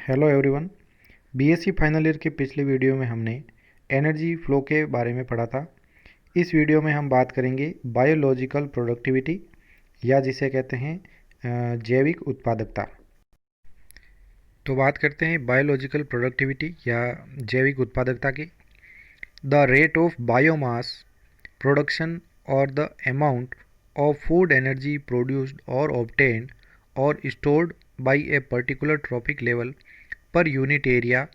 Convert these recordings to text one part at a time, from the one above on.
Hello everyone. BSc final year के पिछले video में हमने एनर्जी फ्लो के बारे में पढ़ा था। इस वीडियो में हम बात करेंगे बायोलॉजिकल प्रोडक्टिविटी या जिसे कहते हैं जैविक उत्पादकता। तो बात करते हैं बायोलॉजिकल प्रोडक्टिविटी या जैविक उत्पादकता की। The rate of biomass production और the amount of food energy produced और ऑब्टेन्ड और stored by a particular trophic level per unit area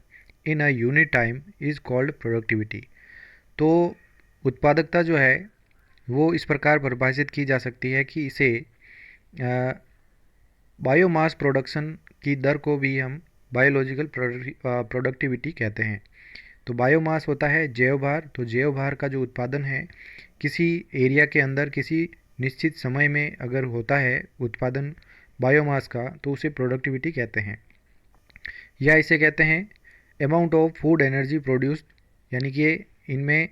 in a unit time is called productivity. तो उत्पादकता जो है वो इस प्रकार परिभाषित की जा सकती है कि इसे बायोमास प्रोडक्शन की दर को भी हम बायोलॉजिकल प्रोडक्टिविटी कहते हैं। तो बायोमास होता है जैव भार। तो जैव भार का जो उत्पादन है किसी एरिया के अंदर किसी निश्चित समय में अगर होता है उत्पादन बायोमास का तो उसे प्रोडक्टिविटी कहते हैं। या इसे कहते हैं amount of food energy produced, यानी कि इनमें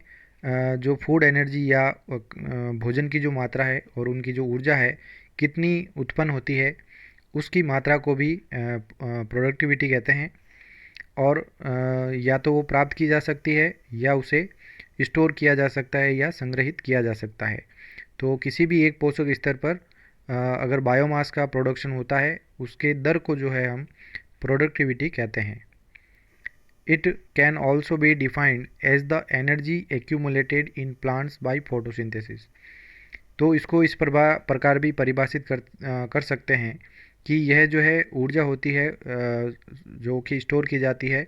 जो फूड एनर्जी या भोजन की जो मात्रा है और उनकी जो ऊर्जा है कितनी उत्पन्न होती है उसकी मात्रा को भी प्रोडक्टिविटी कहते हैं। और या तो वो प्राप्त की जा सकती है या उसे स्टोर किया जा सकता है या संग्रहित किया जा सकता है। तो किसी भी एक पोषक स्तर पर अगर बायोमास का प्रोडक्शन होता है उसके दर को जो है हम प्रोडक्टिविटी कहते हैं। It can also be defined as the energy accumulated in plants by photosynthesis. तो इसको इस प्रकार भी परिभाषित कर सकते हैं कि यह जो है ऊर्जा होती है जो कि स्टोर की जाती है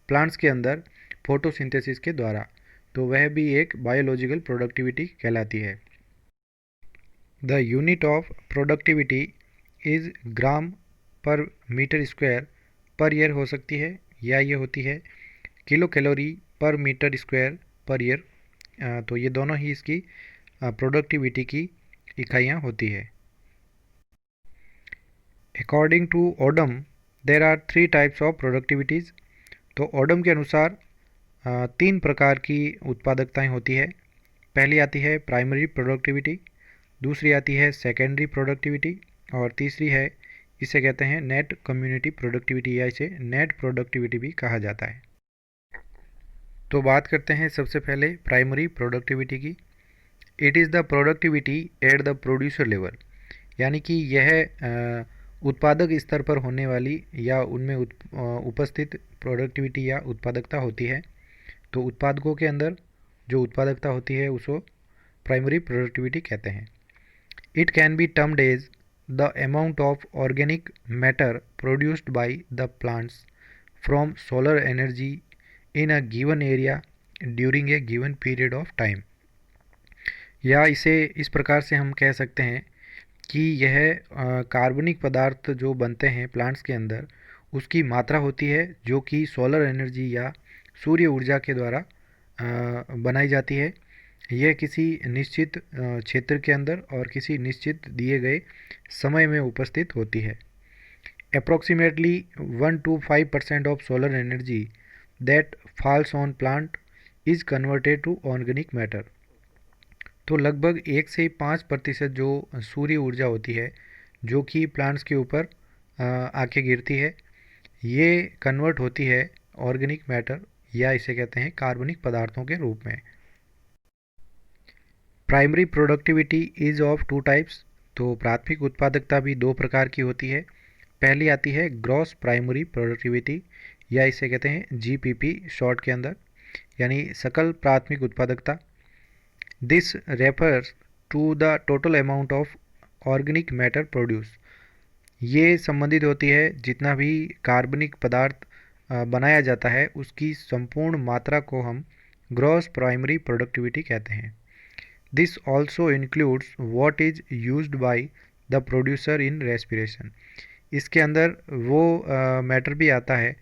प्लांट्स के अंदर फोटोसिंथेसिस के द्वारा, तो वह भी एक बायोलॉजिकल प्रोडक्टिविटी कहलाती है। The unit of productivity is gram per metre square per year हो सकती है या ये होती है किलो कैलोरी पर मीटर स्क्वायर पर ईयर। तो ये दोनों ही इसकी प्रोडक्टिविटी की इकाइयाँ होती है। According to Odum there are 3 types of productivities. तो ओडम के अनुसार 3 प्रकार की उत्पादकताएं होती है। पहली आती है प्राइमरी प्रोडक्टिविटी, दूसरी आती है सेकेंडरी प्रोडक्टिविटी और तीसरी है इसे कहते हैं नेट कम्युनिटी प्रोडक्टिविटी या इसे नेट प्रोडक्टिविटी भी कहा जाता है। तो बात करते हैं सबसे पहले प्राइमरी प्रोडक्टिविटी की। It is the productivity at the producer level, यानी कि यह उत्पादक स्तर पर होने वाली या उनमें उपस्थित प्रोडक्टिविटी या उत्पादकता होती है। तो उत्पादकों के अंदर जो उत्पादकता होती है उसको प्राइमरी प्रोडक्टिविटी कहते हैं। It can be termed as the amount of organic matter produced by the plants from solar energy in a given area during a given period of time. या इसे इस प्रकार से हम कह सकते हैं कि यह कार्बनिक पदार्थ जो बनते हैं प्लांट्स के अंदर उसकी मात्रा होती है जो कि सोलर एनर्जी या सूर्य ऊर्जा के द्वारा बनाई जाती है। यह किसी निश्चित क्षेत्र के अंदर और किसी निश्चित दिए गए समय में उपस्थित होती है। Approximately 1 to 5% of solar energy that falls on plant is converted to organic matter. तो लगभग 1 से 5% जो सूर्य ऊर्जा होती है जो कि प्लांट्स के ऊपर आके गिरती है ये कन्वर्ट होती है ऑर्गेनिक मैटर या इसे कहते हैं कार्बनिक पदार्थों के रूप में। Primary productivity is of 2 types. तो प्राथमिक उत्पादकता भी 2 प्रकार की होती है। पहली आती है ग्रॉस प्राइमरी प्रोडक्टिविटी या इसे कहते हैं जीपीपी शॉर्ट के अंदर, यानी सकल प्राथमिक उत्पादकता। This refers to the total amount of organic matter produce. ये संबंधित होती है जितना भी कार्बनिक पदार्थ बनाया जाता है उसकी संपूर्ण मात्रा को हम ग्रॉस प्राइमरी प्रोडक्टिविटी कहते हैं। This also includes what is used by the producer in respiration. इसके अंदर वो मैटर भी आता है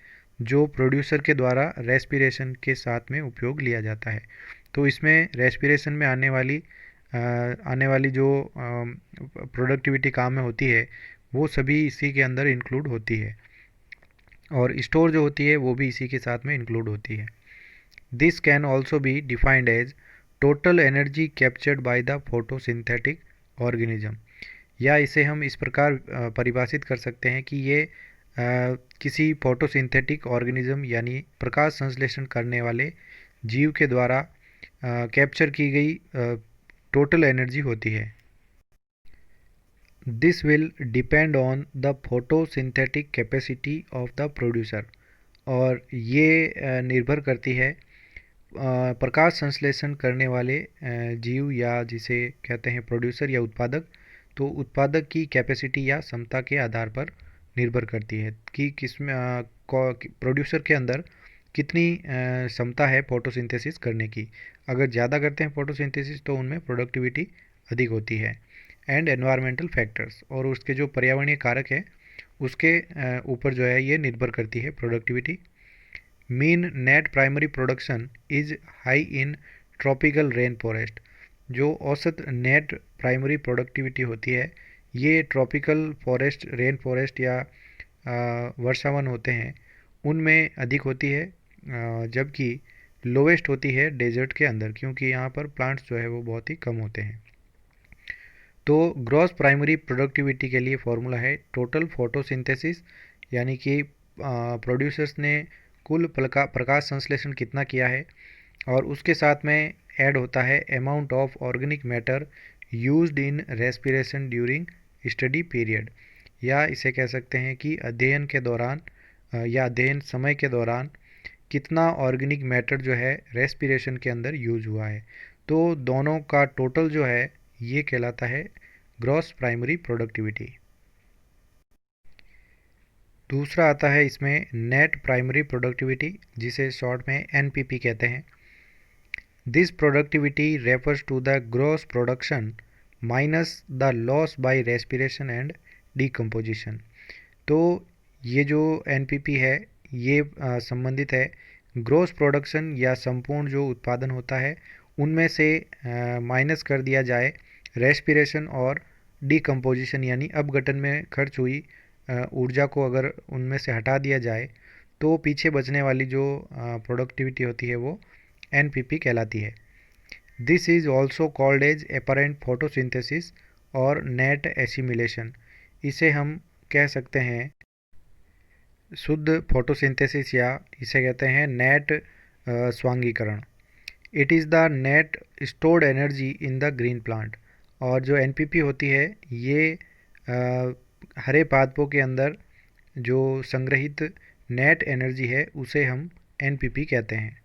जो प्रोड्यूसर के द्वारा रेस्पिरेशन के साथ में उपयोग लिया जाता है। तो इसमें रेस्पिरेशन में आने वाली जो प्रोडक्टिविटी काम में होती है वो सभी इसी के अंदर इंक्लूड होती है और स्टोर जो होती है वो भी इसी के साथ में इंक्लूड होती है। This can also be defined as total energy captured by the photosynthetic organism. या इसे हम इस प्रकार परिभाषित कर सकते हैं कि ये किसी फोटोसिंथेटिक ऑर्गेनिज्म यानी प्रकाश संश्लेषण करने वाले जीव के द्वारा कैप्चर की गई टोटल एनर्जी होती है। This will depend on the photosynthetic capacity of the producer. और ये निर्भर करती है प्रकाश संश्लेषण करने वाले जीव या जिसे कहते हैं प्रोड्यूसर या उत्पादक, तो उत्पादक की कैपेसिटी या क्षमता के आधार पर निर्भर करती है कि किसमें प्रोड्यूसर के अंदर कितनी क्षमता है फोटोसिंथेसिस करने की। अगर ज़्यादा करते हैं फोटोसिंथेसिस तो उनमें प्रोडक्टिविटी अधिक होती है। एंड एनवायरमेंटल फैक्टर्स, और उसके जो पर्यावरणीय कारक है उसके ऊपर जो है ये निर्भर करती है productivity. Mean net primary production is high in tropical rain forest. जो औसत नेट प्राइमरी प्रोडक्टिविटी होती है ये ट्रॉपिकल फॉरेस्ट, रेन फॉरेस्ट या वर्षावन होते हैं उनमें अधिक होती है, जबकि लोवेस्ट होती है डेजर्ट के अंदर, क्योंकि यहाँ पर प्लांट्स जो है वो बहुत ही कम होते हैं। तो ग्रॉस प्राइमरी प्रोडक्टिविटी के लिए फॉर्मूला है टोटल फोटोसिंथेसिस, यानी कि प्रोड्यूसर्स ने कुल प्रकाश संश्लेषण कितना किया है, और उसके साथ में ऐड होता है amount of organic matter used in respiration during study period, या इसे कह सकते हैं कि अध्ययन के दौरान या अध्ययन समय के दौरान कितना ऑर्गेनिक मैटर जो है रेस्पिरेशन के अंदर यूज हुआ है। तो दोनों का टोटल जो है ये कहलाता है ग्रॉस प्राइमरी प्रोडक्टिविटी। दूसरा आता है इसमें नेट प्राइमरी प्रोडक्टिविटी, जिसे शॉर्ट में एनपीपी कहते हैं। This productivity refers to the gross production minus the loss by respiration and decomposition. तो ये जो एनपीपी है ये संबंधित है ग्रॉस प्रोडक्शन या संपूर्ण जो उत्पादन होता है उनमें से माइनस कर दिया जाए रेस्पिरेशन और डिकम्पोजिशन, यानी अपघटन में खर्च हुई ऊर्जा को अगर उनमें से हटा दिया जाए तो पीछे बचने वाली जो प्रोडक्टिविटी होती है वो एनपीपी कहलाती है। This is also called as apparent photosynthesis और नेट एसिमिलेशन। इसे हम कह सकते हैं शुद्ध फोटोसिंथेसिस, या इसे कहते हैं नेट स्वांगीकरण। It is the net stored energy in the green plant. और जो एनपीपी होती है ये हरे पादपों के अंदर जो संग्रहित नेट एनर्जी है उसे हम एनपीपी कहते हैं।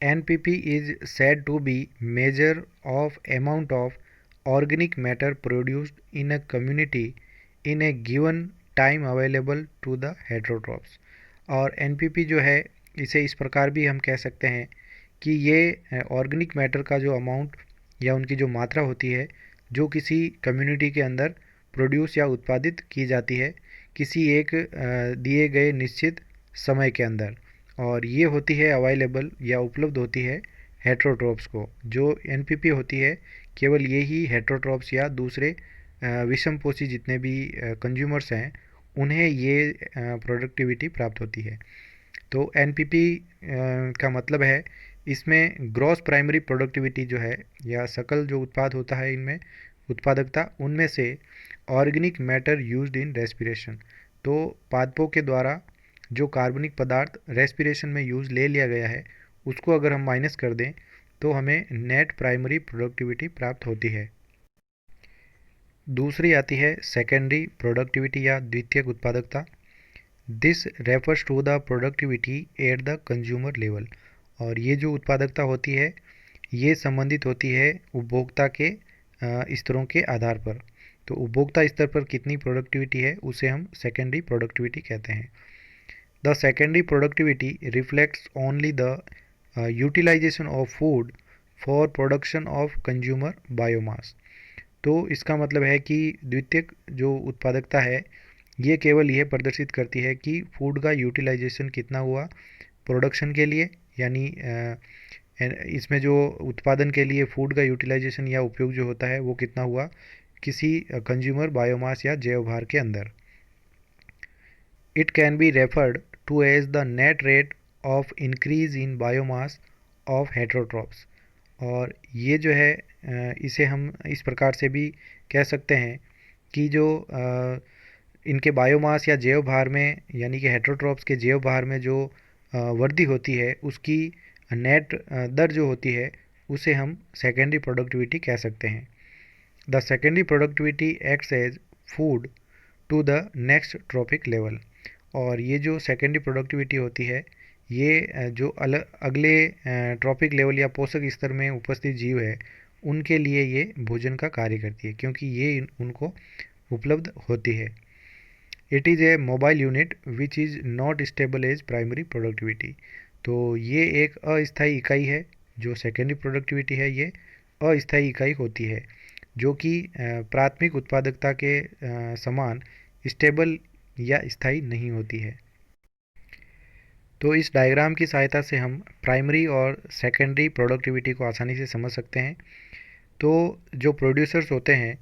NPP is said to be measure of amount of organic matter produced in a community in a given time available to the heterotrophs. और एनपीपी जो है इसे इस प्रकार भी हम कह सकते हैं कि ये ऑर्गेनिक मैटर का जो अमाउंट या उनकी जो मात्रा होती है जो किसी कम्युनिटी के अंदर प्रोड्यूस या उत्पादित की जाती है किसी एक दिए गए निश्चित समय के अंदर, और ये होती है अवेलेबल या उपलब्ध होती है हेट्रोट्रॉप्स को। जो एनपीपी होती है केवल ये ही हेट्रोट्रॉप्स या दूसरे विषमपोषी जितने भी कंज्यूमर्स हैं उन्हें ये प्रोडक्टिविटी प्राप्त होती है। तो एनपीपी का मतलब है इसमें ग्रॉस प्राइमरी प्रोडक्टिविटी जो है या सकल जो उत्पाद होता है इनमें उत्पादकता उनमें से organic matter used in respiration. तो पादपों के द्वारा जो कार्बनिक पदार्थ रेस्पिरेशन में यूज़ ले लिया गया है उसको अगर हम माइनस कर दें तो हमें नेट प्राइमरी प्रोडक्टिविटी प्राप्त होती है। दूसरी आती है सेकेंडरी प्रोडक्टिविटी या द्वितीयक उत्पादकता। This refers to the productivity at the consumer level. और ये जो उत्पादकता होती है ये संबंधित होती है उपभोक्ता के स्तरों के आधार पर। तो उपभोक्ता स्तर पर कितनी प्रोडक्टिविटी है उसे हम सेकेंडरी प्रोडक्टिविटी कहते हैं। The secondary productivity reflects only the utilization of food for production of consumer biomass. तो इसका मतलब है कि द्वितीयक जो उत्पादकता है ये केवल यह प्रदर्शित करती है कि फूड का यूटिलाइजेशन कितना हुआ प्रोडक्शन के लिए, यानी इसमें जो उत्पादन के लिए फूड का यूटिलाइजेशन या उपयोग जो होता है वो कितना हुआ किसी कंज्यूमर बायोमास या जैव भार के अंदर। It can be referred to as the net rate of increase in biomass of heterotrophs. और ये जो है इसे हम इस प्रकार से भी कह सकते हैं कि जो इनके बायोमास या जैव भार में, यानी कि हेटेरोट्रॉप्स के जैव भार में जो वृद्धि होती है उसकी नेट दर जो होती है उसे हम सेकेंडरी प्रोडक्टिविटी कह सकते हैं। The secondary productivity acts as food to the next trophic level. और ये जो सेकेंडरी प्रोडक्टिविटी होती है ये जो अगले ट्रॉपिक लेवल या पोषक स्तर में उपस्थित जीव है उनके लिए ये भोजन का कार्य करती है, क्योंकि ये उनको उपलब्ध होती है। It is a mobile unit which is not stable as primary productivity. तो ये एक अस्थायी इकाई है। जो सेकेंडरी प्रोडक्टिविटी है ये अस्थायी इकाई होती है, जो कि प्राथमिक उत्पादकता के समान स्टेबल या स्थायी नहीं होती है। तो इस डायग्राम की सहायता से हम प्राइमरी और सेकेंडरी प्रोडक्टिविटी को आसानी से समझ सकते हैं। तो जो प्रोड्यूसर्स होते हैं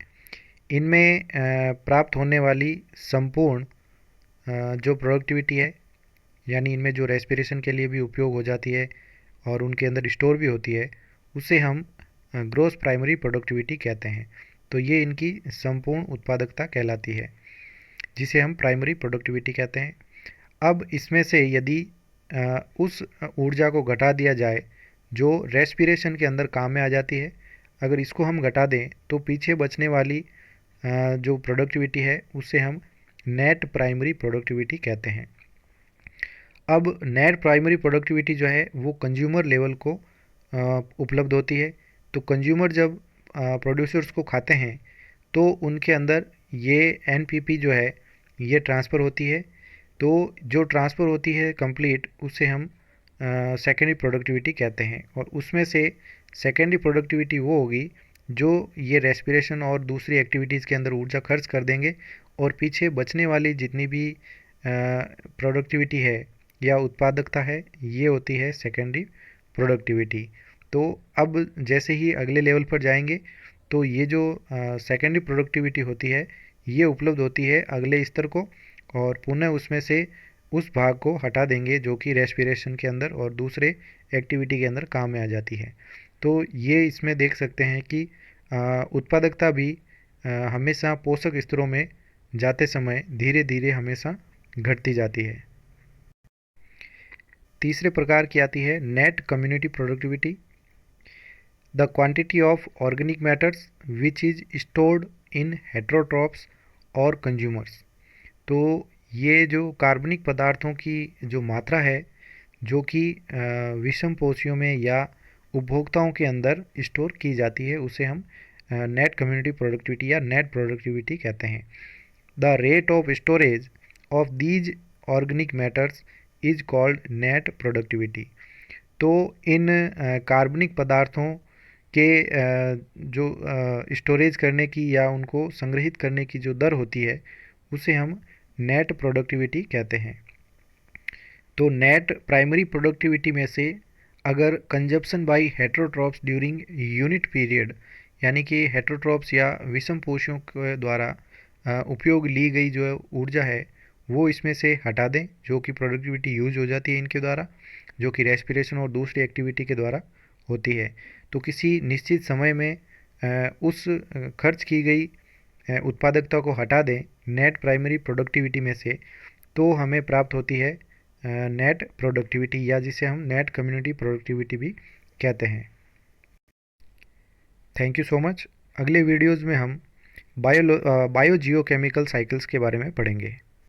इनमें प्राप्त होने वाली संपूर्ण जो प्रोडक्टिविटी है, यानी इनमें जो रेस्पिरेशन के लिए भी उपयोग हो जाती है और उनके अंदर स्टोर भी होती है, उसे हम ग्रॉस प्राइमरी प्रोडक्टिविटी कहते हैं। तो ये इनकी संपूर्ण उत्पादकता कहलाती है, जिसे हम प्राइमरी प्रोडक्टिविटी कहते हैं। अब इसमें से यदि उस ऊर्जा को घटा दिया जाए जो रेस्पिरेशन के अंदर काम में आ जाती है, अगर इसको हम घटा दें तो पीछे बचने वाली जो प्रोडक्टिविटी है उसे हम नेट प्राइमरी प्रोडक्टिविटी कहते हैं। अब नेट प्राइमरी प्रोडक्टिविटी जो है वो कंज्यूमर लेवल को उपलब्ध होती है। तो कंज्यूमर जब प्रोड्यूसर्स को खाते हैं तो उनके अंदर ये एनपीपी जो है ये ट्रांसफ़र होती है। तो जो ट्रांसफ़र होती है कंप्लीट उसे हम सेकेंडरी प्रोडक्टिविटी कहते हैं। और उसमें से सेकेंडरी प्रोडक्टिविटी वो होगी जो ये रेस्पिरेशन और दूसरी एक्टिविटीज़ के अंदर ऊर्जा खर्च कर देंगे, और पीछे बचने वाली जितनी भी प्रोडक्टिविटी है या उत्पादकता है ये होती है सेकेंडरी प्रोडक्टिविटी। तो अब जैसे ही अगले लेवल पर जाएंगे तो ये जो सेकेंडरी प्रोडक्टिविटी होती है ये उपलब्ध होती है अगले स्तर को, और पुनः उसमें से उस भाग को हटा देंगे जो कि रेस्पिरेशन के अंदर और दूसरे एक्टिविटी के अंदर काम में आ जाती है। तो ये इसमें देख सकते हैं कि उत्पादकता भी हमेशा पोषक स्तरों में जाते समय धीरे धीरे हमेशा घटती जाती है। तीसरे प्रकार की आती है net community productivity. The quantity of organic matters which is stored in heterotrophs और कंज्यूमर्स। तो ये जो कार्बनिक पदार्थों की जो मात्रा है जो कि विषम पोषियों में या उपभोक्ताओं के अंदर स्टोर की जाती है उसे हम नेट कम्युनिटी प्रोडक्टिविटी या नेट प्रोडक्टिविटी कहते हैं। The rate of storage of these organic matters is called net productivity. तो इन कार्बनिक पदार्थों के जो स्टोरेज करने की या उनको संग्रहित करने की जो दर होती है उसे हम नेट प्रोडक्टिविटी कहते हैं। तो नेट प्राइमरी प्रोडक्टिविटी में से अगर consumption by heterotrophs during unit period, यानी कि हेटेरोट्रॉप्स या विषम पोषियों के द्वारा उपयोग ली गई जो ऊर्जा है वो इसमें से हटा दें, जो कि प्रोडक्टिविटी यूज हो जाती है इनके द्वारा, जो कि रेस्पिरेशन और दूसरी एक्टिविटी के द्वारा होती है। तो किसी निश्चित समय में उस खर्च की गई उत्पादकता को हटा दें नेट प्राइमरी प्रोडक्टिविटी में से, तो हमें प्राप्त होती है नेट प्रोडक्टिविटी, या जिसे हम नेट कम्युनिटी प्रोडक्टिविटी भी कहते हैं। Thank you so much. अगले वीडियोज़ में हम बायो जियोकेमिकल साइकिल्स के बारे में पढ़ेंगे।